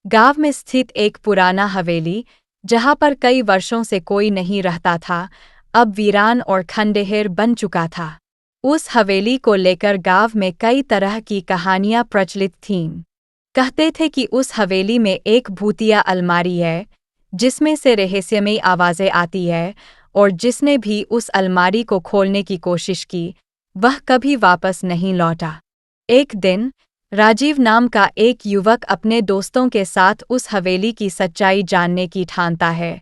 गांव में स्थित एक पुराना हवेली, जहां पर कई वर्षों से कोई नहीं रहता था, अब वीरान और खंडहर बन चुका था। उस हवेली को लेकर गांव में कई तरह की कहानियां प्रचलित थीं। कहते थे कि उस हवेली में एक भूतिया अलमारी है, जिसमें से रहस्यमयी आवाजें आती है, और जिसने भी उस अलमारी को खोलने की कोशिश की, वह कभी वापस नहीं लौटा। एक दिन राजीव नाम का एक युवक अपने दोस्तों के साथ उस हवेली की सच्चाई जानने की ठानता है।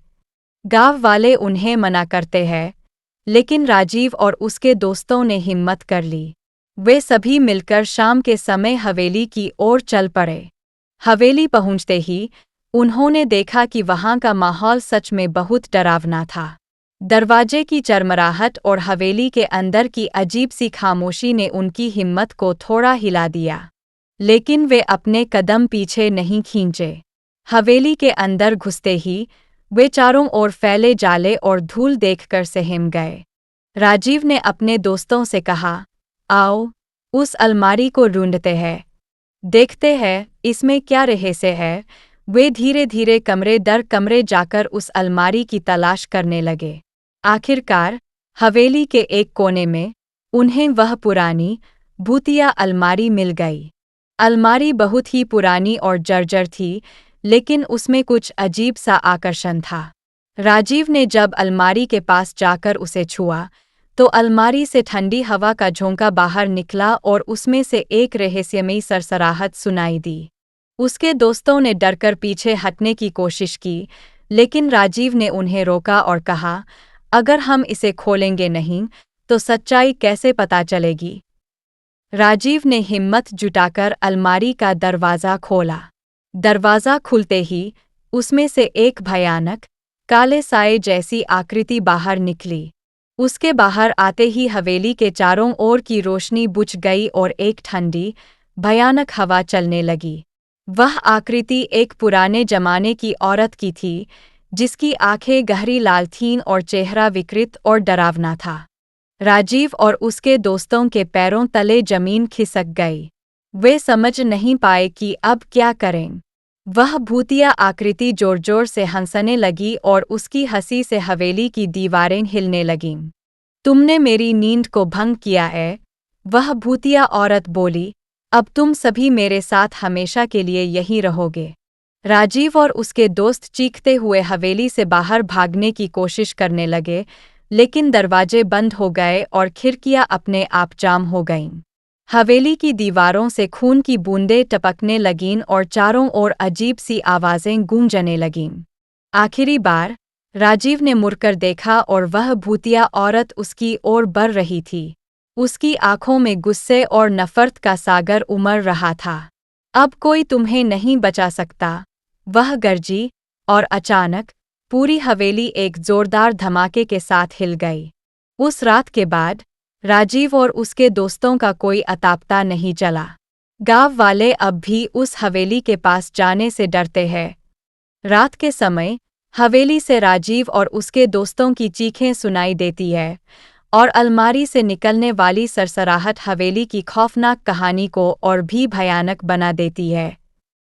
गांव वाले उन्हें मना करते हैं, लेकिन राजीव और उसके दोस्तों ने हिम्मत कर ली। वे सभी मिलकर शाम के समय हवेली की ओर चल पड़े। हवेली पहुंचते ही उन्होंने देखा कि वहां का माहौल सच में बहुत डरावना था। दरवाजे की चरमराहट और हवेली के अंदर की अजीब सी खामोशी ने उनकी हिम्मत को थोड़ा हिला दिया, लेकिन वे अपने कदम पीछे नहीं खींचे। हवेली के अंदर घुसते ही वे चारों ओर फैले जाले और धूल देखकर सहम गए। राजीव ने अपने दोस्तों से कहा, आओ, उस अलमारी को ढूंढते हैं। देखते हैं इसमें क्या रहस्य है। वे धीरे धीरे कमरे दर कमरे जाकर उस अलमारी की तलाश करने लगे। आखिरकार हवेली के एक कोने में उन्हें वह पुरानी, भूतिया अलमारी मिल गई। अलमारी बहुत ही पुरानी और जर्जर थी, लेकिन उसमें कुछ अजीब सा आकर्षण था। राजीव ने जब अलमारी के पास जाकर उसे छुआ, तो अलमारी से ठंडी हवा का झोंका बाहर निकला और उसमें से एक रहस्यमयी सरसराहट सुनाई दी। उसके दोस्तों ने डरकर पीछे हटने की कोशिश की, लेकिन राजीव ने उन्हें रोका और कहा, अगर हम इसे खोलेंगे नहीं, तो सच्चाई कैसे पता चलेगी। राजीव ने हिम्मत जुटाकर अलमारी का दरवाज़ा खोला। दरवाज़ा खुलते ही उसमें से एक भयानक, काले साए जैसी आकृति बाहर निकली। उसके बाहर आते ही हवेली के चारों ओर की रोशनी बुझ गई और एक ठंडी, भयानक हवा चलने लगी। वह आकृति एक पुराने जमाने की औरत की थी, जिसकी आंखें गहरी लाल थीं और चेहरा विकृत और डरावना था। राजीव और उसके दोस्तों के पैरों तले जमीन खिसक गई। वे समझ नहीं पाए कि अब क्या करें। वह भूतिया आकृति जोर-जोर से हंसने लगी और उसकी हंसी से हवेली की दीवारें हिलने लगीं। तुमने मेरी नींद को भंग किया है, वह भूतिया औरत बोली। अब तुम सभी मेरे साथ हमेशा के लिए यहीं रहोगे। राजीव और उसके दोस्त चीखते हुए हवेली से बाहर भागने की कोशिश करने लगे, लेकिन दरवाजे बंद हो गए और खिड़कियां अपने आप जाम हो गईं। हवेली की दीवारों से खून की बूंदें टपकने लगीं और चारों ओर अजीब सी आवाजें गूंजने लगीं। आखिरी बार राजीव ने मुड़कर देखा और वह भूतिया औरत उसकी ओर बढ़ रही थी। उसकी आंखों में गुस्से और नफरत का सागर उमड़ रहा था। अब कोई तुम्हें नहीं बचा सकता, वह गरजी, और अचानक पूरी हवेली एक जोरदार धमाके के साथ हिल गई। उस रात के बाद राजीव और उसके दोस्तों का कोई अता नहीं चला। गांव वाले अब भी उस हवेली के पास जाने से डरते हैं। रात के समय हवेली से राजीव और उसके दोस्तों की चीखें सुनाई देती है, और अलमारी से निकलने वाली सरसराहट हवेली की खौफनाक कहानी को और भी भयानक बना देती है।